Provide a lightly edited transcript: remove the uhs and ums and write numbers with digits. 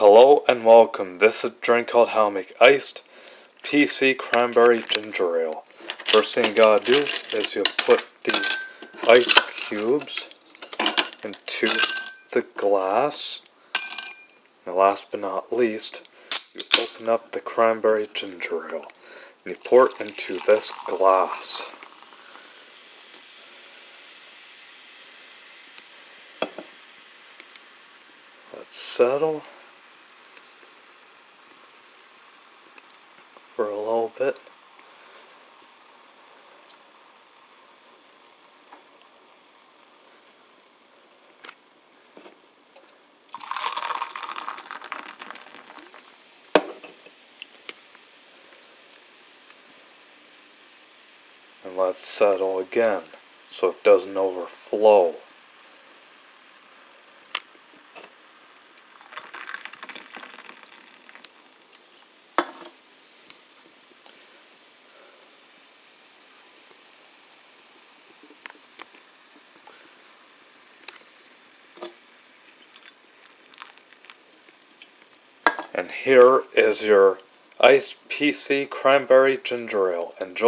Hello and welcome. This is a drink called How to Make Iced PC Cranberry Ginger Ale. First thing you gotta do is you put the ice cubes into the glass. And last but not least, you open up the cranberry ginger ale and you pour it into this glass. Let's settle for a little bit. And let's settle again so it doesn't overflow. And here is your iced PC Cranberry Ginger Ale. Enjoy.